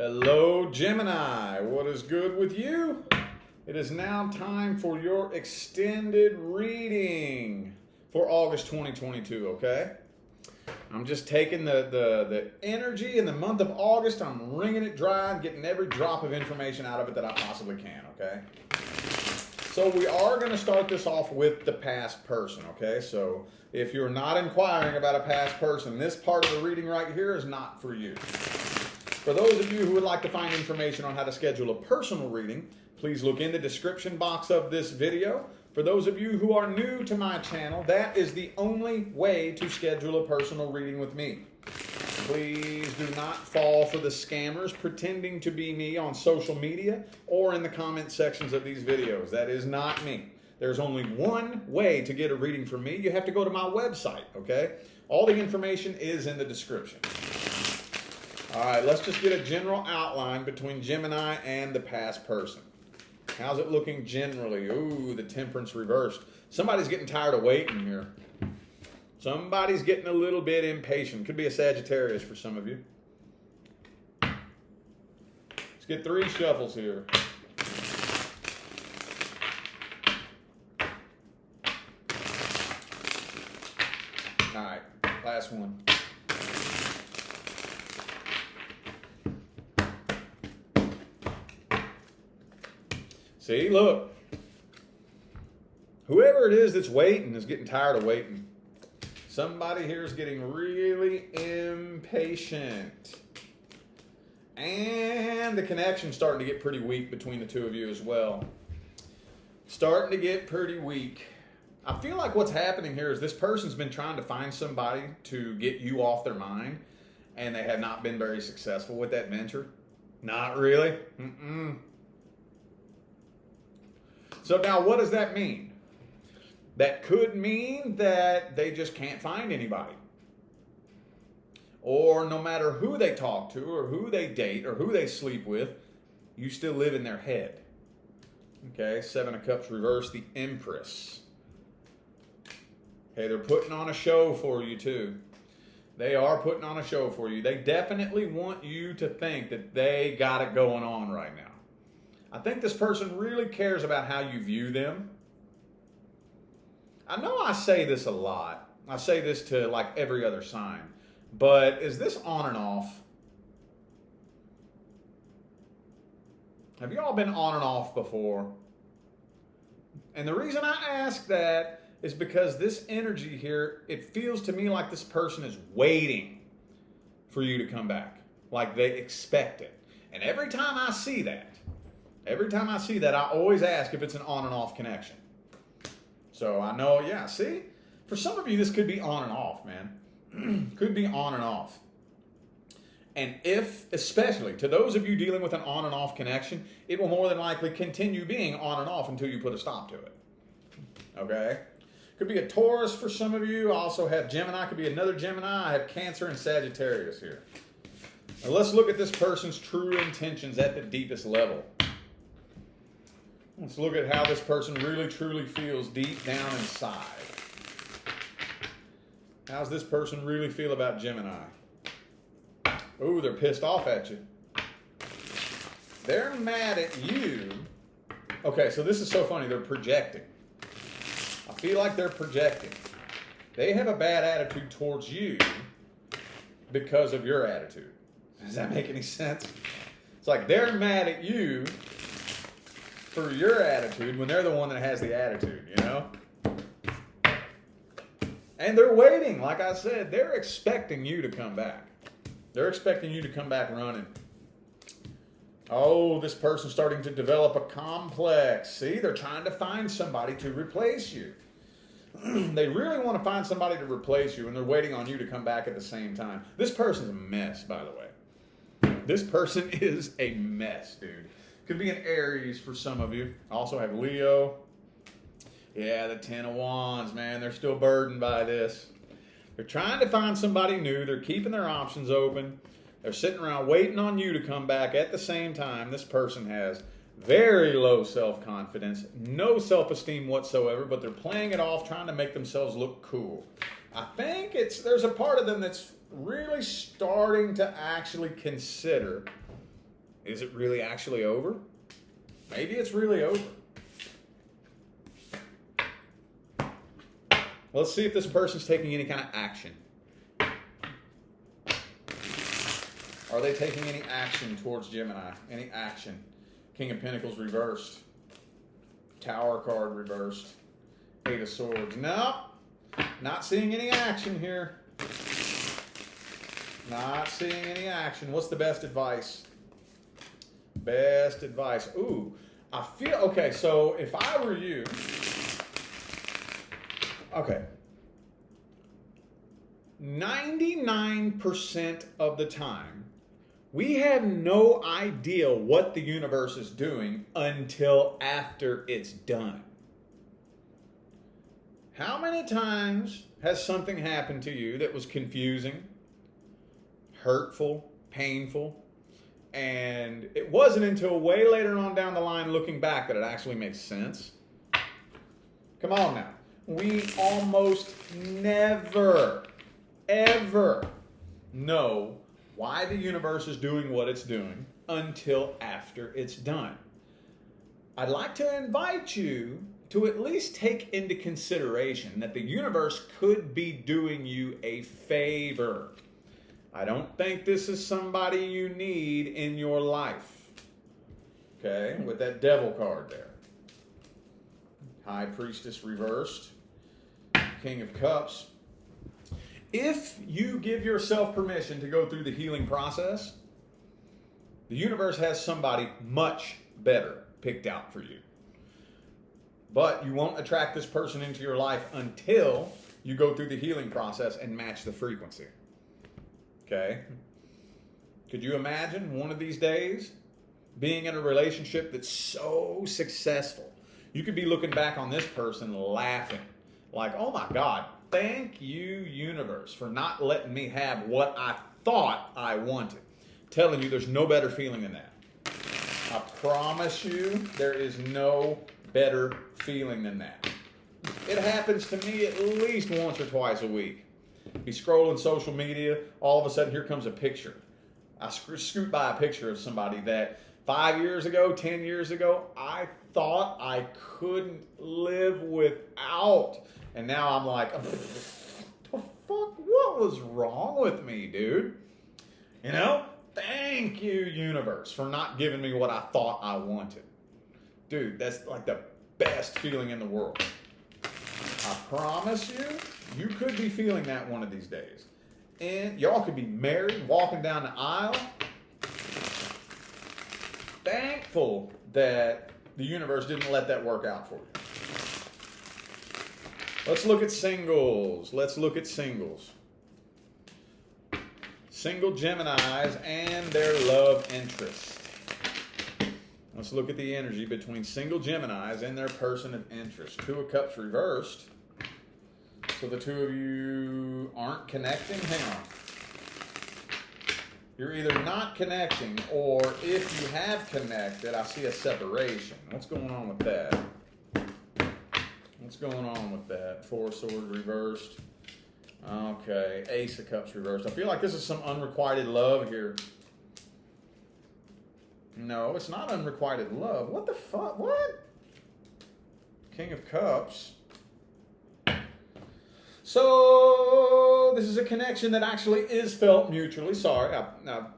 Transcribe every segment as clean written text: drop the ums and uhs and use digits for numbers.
Hello, Gemini. What is good with you? It is now time for your extended reading for August 2022, okay? I'm just taking the energy in the month of August. I'm wringing it dry and getting every drop of information out of it that I possibly can, okay? So we are going to start this off with the past person, okay? So if you're not inquiring about a past person, this part of the reading right here is not for you. For those of you who would like to find information on how to schedule a personal reading, please look in the description box of this video. For those of you who are new to my channel, that is the only way to schedule a personal reading with me. Please do not fall for the scammers pretending to be me on social media or in the comment sections of these videos. That is not me. There's only one way to get a reading from me. You have to go to my website, okay? All the information is in the description. All right, let's just get a general outline between Gemini and the past person. How's it looking generally? Ooh, the temperance reversed. Somebody's getting tired of waiting here. Somebody's getting a little bit impatient. Could be a Sagittarius for some of you. Let's get 3 shuffles here. All right, last one. See, look. Whoever it is that's waiting is getting tired of waiting. Somebody here is getting really impatient. And the connection's starting to get pretty weak between the two of you as well. Starting to get pretty weak. I feel like what's happening here is this person's been trying to find somebody to get you off their mind, and they have not been very successful with that venture. Not really. So now what does that mean? That could mean that they just can't find anybody. Or no matter who they talk to or who they date or who they sleep with, you still live in their head. Okay, 7 of Cups reversed, the Empress. Okay, they're putting on a show for you too. They are putting on a show for you. They definitely want you to think that they got it going on right now. I think this person really cares about how you view them. I know I say this a lot. I say this to like every other sign. But is this on and off? Have you all been on and off before? And the reason I ask that is because this energy here, it feels to me like this person is waiting for you to come back. Like they expect it. And every time I see that, I always ask if it's an on and off connection. So I know, yeah, see? For some of you, this could be on and off, man. Could be on and off. And if, especially to those of you dealing with an on and off connection, it will more than likely continue being on and off until you put a stop to it. Okay? Could be a Taurus for some of you. I also have Gemini. Could be another Gemini. I have Cancer and Sagittarius here. Now let's look at this person's true intentions at the deepest level. Let's look at how this person really, truly feels deep down inside. How's this person really feel about Gemini? Oh, they're pissed off at you. They're mad at you. Okay, so this is so funny. They're projecting. I feel like they're projecting. They have a bad attitude towards you because of your attitude. Does that make any sense? It's like they're mad at you for your attitude when they're the one that has the attitude, you know? And they're waiting, like I said, they're expecting you to come back. They're expecting you to come back running. Oh, this person's starting to develop a complex. See, they're trying to find somebody to replace you. They really want to find somebody to replace you, and they're waiting on you to come back at the same time. This person's a mess, by the way. This person is a mess, dude. Could be an Aries for some of you. I also have Leo. Yeah, the 10 of Wands, man. They're still burdened by this. They're trying to find somebody new. They're keeping their options open. They're sitting around waiting on you to come back at the same time. This person has very low self-confidence, no self-esteem whatsoever, but they're playing it off, trying to make themselves look cool. I think there's a part of them that's really starting to actually consider Is it really actually over? Maybe it's really over. Let's see if this person's taking any kind of action. Are they taking any action towards Gemini? Any action? King of Pentacles reversed. Tower card reversed. Eight of Swords. No, not seeing any action here. Not seeing any action. What's the best advice? Best advice. Ooh, I feel, okay, so if I were you, okay, 99% of the time, we have no idea what the universe is doing until after it's done. How many times has something happened to you that was confusing, hurtful, painful, and it wasn't until way later on down the line looking back that it actually makes sense? Come on now. We almost never, ever know why the universe is doing what it's doing until after it's done. I'd like to invite you to at least take into consideration that the universe could be doing you a favor. I don't think this is somebody you need in your life. Okay, with that Devil card there. High Priestess reversed. King of Cups. If you give yourself permission to go through the healing process, the universe has somebody much better picked out for you. But you won't attract this person into your life until you go through the healing process and match the frequency. Okay? Could you imagine one of these days being in a relationship that's so successful? You could be looking back on this person laughing. Like, oh my God, thank you, universe, for not letting me have what I thought I wanted. Telling you there's no better feeling than that. I promise you there is no better feeling than that. It happens to me at least once or twice a week. Be scrolling social media, all of a sudden here comes a picture. I scoot by a picture of somebody that 5 years ago, 10 years ago, I thought I couldn't live without. And now I'm like, the fuck, what was wrong with me, dude? You know, thank you, universe, for not giving me what I thought I wanted. Dude, that's like the best feeling in the world. I promise you, you could be feeling that one of these days. And y'all could be married, walking down the aisle, thankful that the universe didn't let that work out for you. Let's look at singles. Let's look at singles. Single Geminis and their love interest. Let's look at the energy between single Geminis and their person of interest. Two of Cups reversed. So the two of you aren't connecting? Hang on. You're either not connecting, or if you have connected, I see a separation. What's going on with that? What's going on with that? Four of Swords reversed. Okay, Ace of Cups reversed. I feel like this is some unrequited love here. No, it's not unrequited love. What the fuck? What? King of Cups. So, this is a connection that actually is felt mutually. Sorry,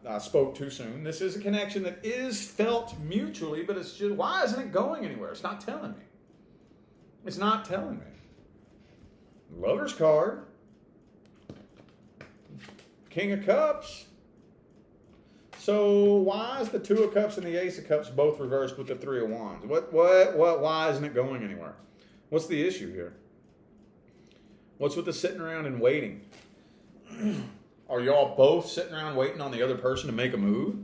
I spoke too soon. This is a connection that is felt mutually, but it's just, why isn't it going anywhere? It's not telling me. It's not telling me. Lover's card. King of Cups. So why is the Two of Cups and the Ace of Cups both reversed with the Three of Wands? Why isn't it going anywhere? What's the issue here? What's with the sitting around and waiting? Are y'all both sitting around waiting on the other person to make a move?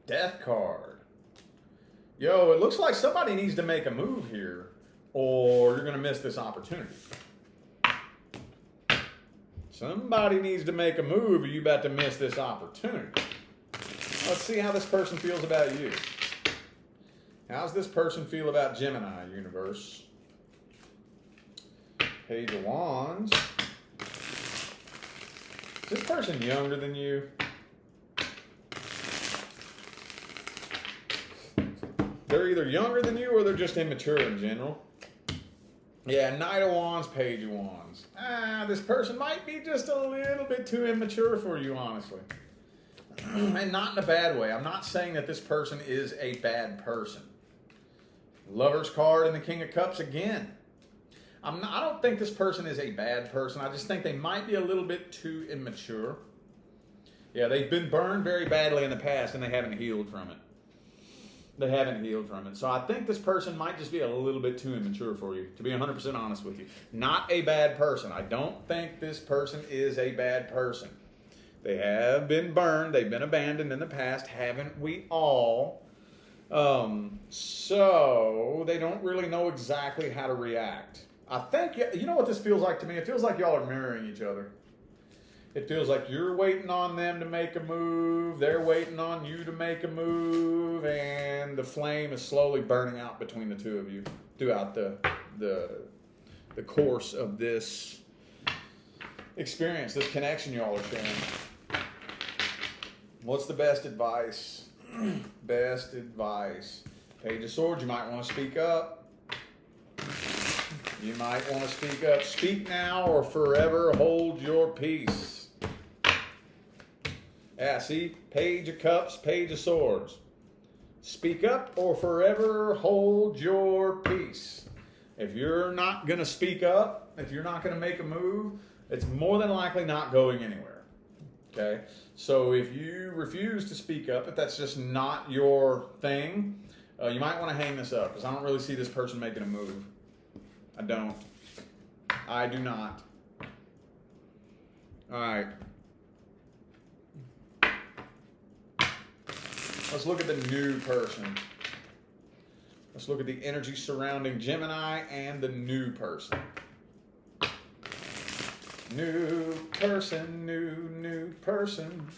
Death card. Yo, it looks like somebody needs to make a move here, or you're going to miss this opportunity. Somebody needs to make a move, or you're about to miss this opportunity. Let's see how this person feels about you. How's this person feel about Gemini, universe? Page of Wands. Is this person younger than you? They're either younger than you or they're just immature in general. Yeah, Knight of Wands, Page of Wands. This person might be just a little bit too immature for you, honestly. And not in a bad way. I'm not saying that this person is a bad person. Lover's card and the King of Cups again. I don't think this person is a bad person. I just think they might be a little bit too immature. Yeah, they've been burned very badly in the past and they haven't healed from it. They haven't healed from it. So I think this person might just be a little bit too immature for you, to be 100% honest with you. Not a bad person. I don't think this person is a bad person. They have been burned. They've been abandoned in the past. Haven't we all? So they don't really know exactly how to react. I think, you know what this feels like to me? It feels like y'all are mirroring each other. It feels like you're waiting on them to make a move. They're waiting on you to make a move. And the flame is slowly burning out between the two of you throughout the course of this experience, this connection y'all are sharing. What's the best advice? Best advice. Page of Swords, you might want to speak up. You might want to speak up. Speak now or forever hold your peace. Yeah, see? Page of Cups, Page of Swords. Speak up or forever hold your peace. If you're not going to speak up, if you're not going to make a move, it's more than likely not going anywhere. Okay? So if you refuse to speak up, if that's just not your thing, you might want to hang this up because I don't really see this person making a move. I don't. I do not. All right. Let's look at the new person. Let's look at the energy surrounding Gemini and the new person. New person, new person.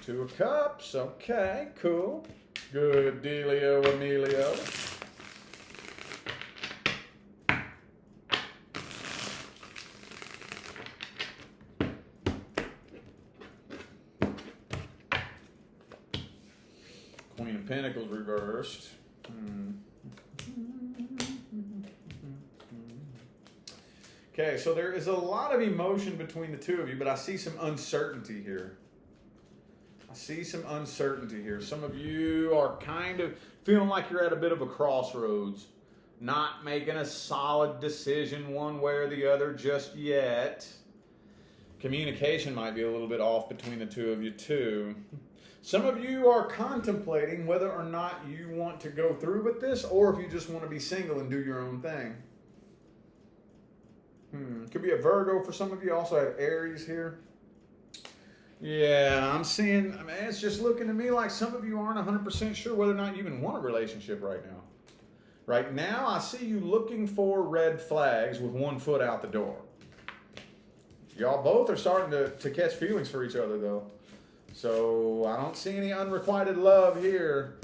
Two of Cups. Okay, cool. Good dealio, Emilio. Queen of Pentacles reversed. Okay, so there is a lot of emotion between the two of you, but I see some uncertainty here. I see some uncertainty here. Some of you are kind of feeling like you're at a bit of a crossroads, not making a solid decision one way or the other just yet. Communication might be a little bit off between the two of you too. Some of you are contemplating whether or not you want to go through with this or if you just want to be single and do your own thing. Could be a Virgo for some of you. Also have Aries here. Yeah, I'm seeing, I mean, it's just looking to me like some of you aren't 100% sure whether or not you even want a relationship right now. Right now, I see you looking for red flags with one foot out the door. Y'all both are starting to catch feelings for each other, though. So I don't see any unrequited love here.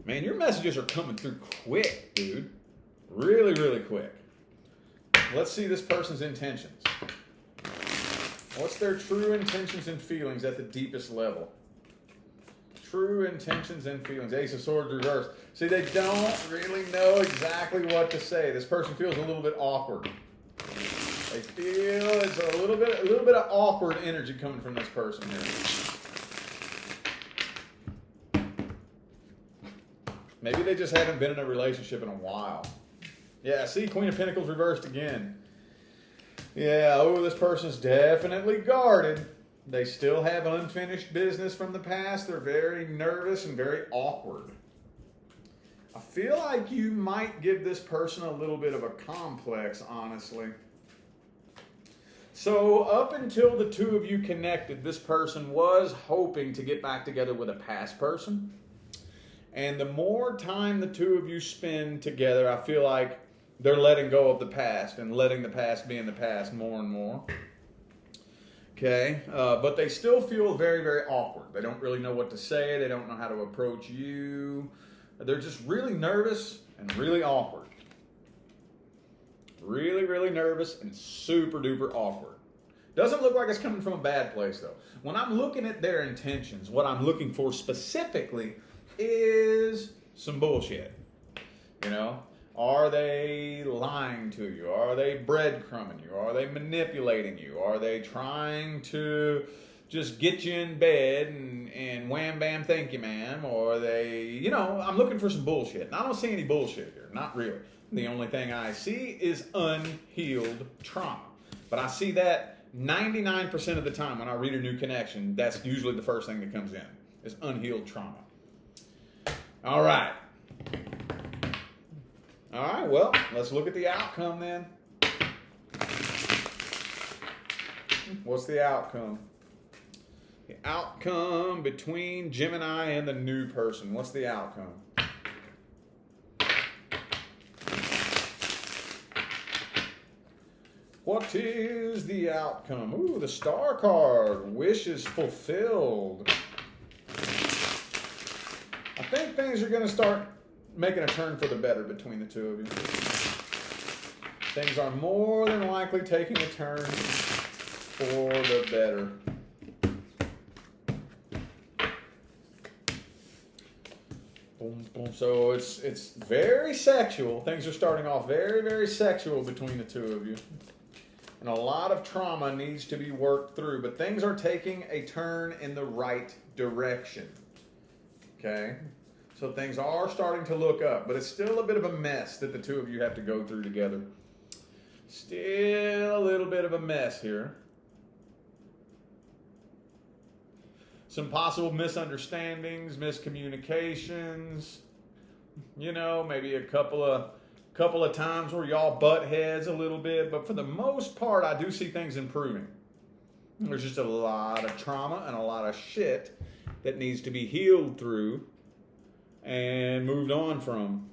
Man, your messages are coming through quick, dude. Really, really quick. Let's see this person's intentions. What's their true intentions and feelings at the deepest level? True intentions and feelings. Ace of Swords reversed. See, they don't really know exactly what to say. This person feels a little bit awkward. They feel it's a little bit of awkward energy coming from this person here. Maybe they just haven't been in a relationship in a while. Yeah, see, Queen of Pentacles reversed again. Yeah, oh, this person's definitely guarded. They still have unfinished business from the past. They're very nervous and very awkward. I feel like you might give this person a little bit of a complex, honestly. So up until the two of you connected, this person was hoping to get back together with a past person. And the more time the two of you spend together, I feel like they're letting go of the past and letting the past be in the past more and more. Okay, but they still feel very, very awkward. They don't really know what to say. They don't know how to approach you. They're just really nervous and really awkward. Really, really nervous and super duper awkward. Doesn't look like it's coming from a bad place, though. When I'm looking at their intentions, what I'm looking for specifically is some bullshit. You know? Are they lying to you? Are they breadcrumbing you? Are they manipulating you? Are they trying to just get you in bed and wham bam thank you ma'am? Or are they, you know, I'm looking for some bullshit. And I don't see any bullshit here. Not really. The only thing I see is unhealed trauma. But I see that 99% of the time when I read a new connection, that's usually the first thing that comes in, is unhealed trauma. All right. All right, well, let's look at the outcome then. What's the outcome? The outcome between Gemini and the new person. What's the outcome? What is the outcome? Ooh, the Star card. Wishes fulfilled. I think things are going to start making a turn for the better between the two of you. Things are more than likely taking a turn for the better. Boom, boom. So it's very sexual. Things are starting off very, very sexual between the two of you. And a lot of trauma needs to be worked through, but things are taking a turn in the right direction. Okay? So things are starting to look up, but it's still a bit of a mess that the two of you have to go through together. Still a little bit of a mess here. Some possible misunderstandings, miscommunications. You know, maybe a couple of times where y'all butt heads a little bit, but for the most part, I do see things improving. There's just a lot of trauma and a lot of shit that needs to be healed through and moved on from.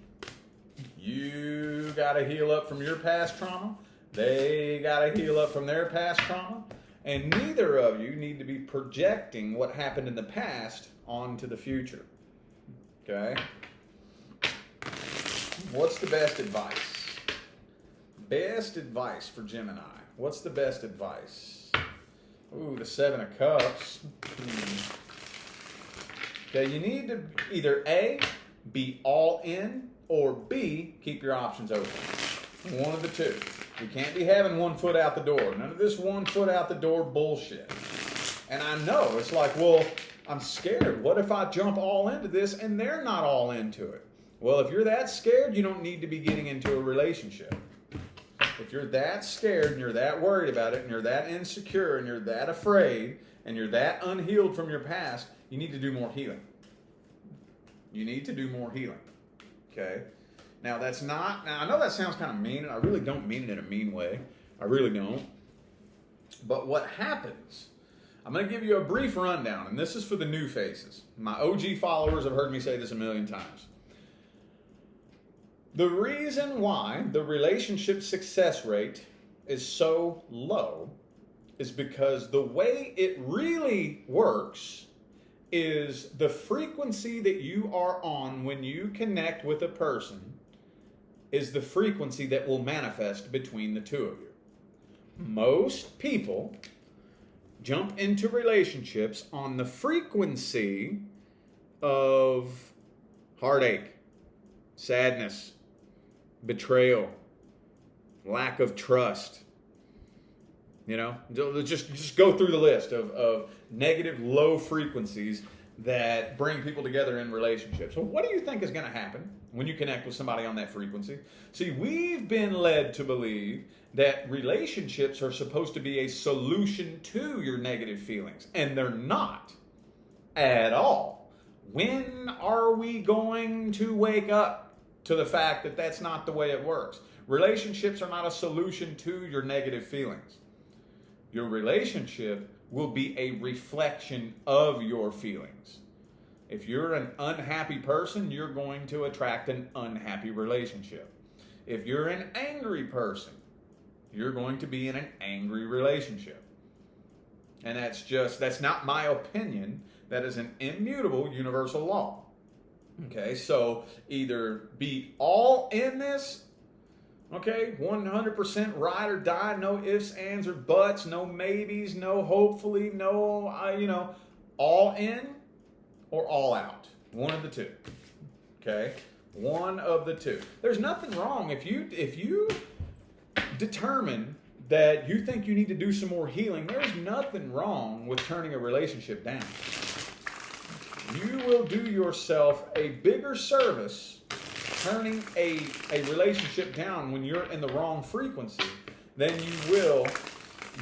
You got to heal up from your past trauma. They got to heal up from their past trauma. And neither of you need to be projecting what happened in the past onto the future. Okay? What's the best advice? Best advice for Gemini. What's the best advice? Ooh, the Seven of Cups. Okay, you need to either A, be all in, or B, keep your options open. One of the two. You can't be having one foot out the door. None of this one foot out the door bullshit. And I know, it's like, well, I'm scared. What if I jump all into this and they're not all into it? Well, if you're that scared, you don't need to be getting into a relationship. If you're that scared and you're that worried about it and you're that insecure and you're that afraid and you're that unhealed from your past, you need to do more healing. You need to do more healing. Okay? Now, that's not... Now, I know that sounds kind of mean, and I really don't mean it in a mean way. I really don't. But what happens... I'm going to give you a brief rundown, and this is for the new faces. My OG followers have heard me say this a million times. The reason why the relationship success rate is so low is because the way it really works is the frequency that you are on when you connect with a person is the frequency that will manifest between the two of you. Most people jump into relationships on the frequency of heartache, sadness, betrayal, lack of trust. You know, just go through the list of negative, low frequencies that bring people together in relationships. So what do you think is going to happen when you connect with somebody on that frequency? See, we've been led to believe that relationships are supposed to be a solution to your negative feelings, and they're not at all. When are we going to wake up to the fact that that's not the way it works? Relationships are not a solution to your negative feelings. Your relationship will be a reflection of your feelings. If you're an unhappy person, you're going to attract an unhappy relationship. If you're an angry person, you're going to be in an angry relationship. And that's not my opinion. That is an immutable universal law. Okay, so either be all in this Okay, 100% ride or die, no ifs, ands, or buts, no maybes, no hopefully, no, all in or all out. One of the two. Okay, one of the two. There's nothing wrong if you determine that you think you need to do some more healing. There's nothing wrong with turning a relationship down. You will do yourself a bigger service turning a relationship down when you're in the wrong frequency than you will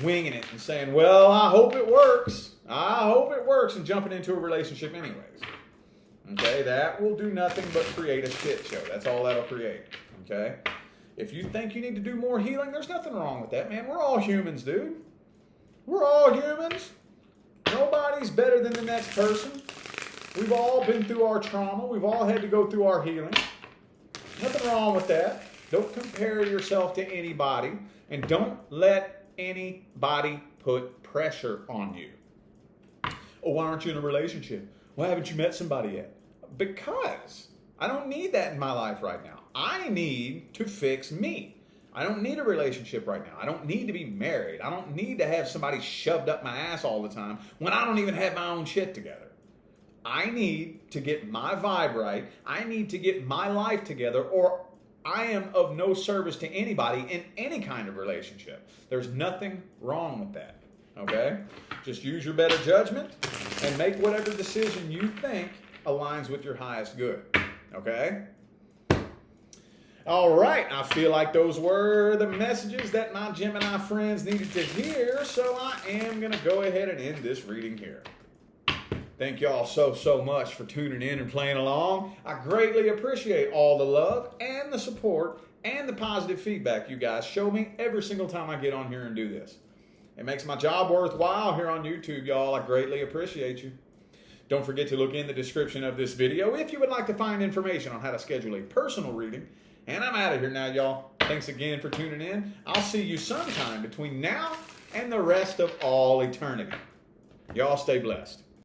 winging it and saying, well, I hope it works. I hope it works, and jumping into a relationship anyways. Okay, that will do nothing but create a shit show. That's all that'll create. Okay? If you think you need to do more healing, there's nothing wrong with that, man. We're all humans, dude. We're all humans. Nobody's better than the next person. We've all been through our trauma. We've all had to go through our healing. Nothing wrong with that. Don't compare yourself to anybody, and don't let anybody put pressure on you. Oh, why aren't you in a relationship? Why haven't you met somebody yet? Because I don't need that in my life right now. I need to fix me. I don't need a relationship right now. I don't need to be married. I don't need to have somebody shoved up my ass all the time when I don't even have my own shit together. I need to get my vibe right. I need to get my life together, or I am of no service to anybody in any kind of relationship. There's nothing wrong with that. Okay? Just use your better judgment and make whatever decision you think aligns with your highest good. Okay? All right. I feel like those were the messages that my Gemini friends needed to hear, so I am going to go ahead and end this reading here. Thank y'all so much for tuning in and playing along. I greatly appreciate all the love and the support and the positive feedback you guys show me every single time I get on here and do this. It makes my job worthwhile here on YouTube, y'all. I greatly appreciate you. Don't forget to look in the description of this video if you would like to find information on how to schedule a personal reading. And I'm out of here now, y'all. Thanks again for tuning in. I'll see you sometime between now and the rest of all eternity. Y'all stay blessed.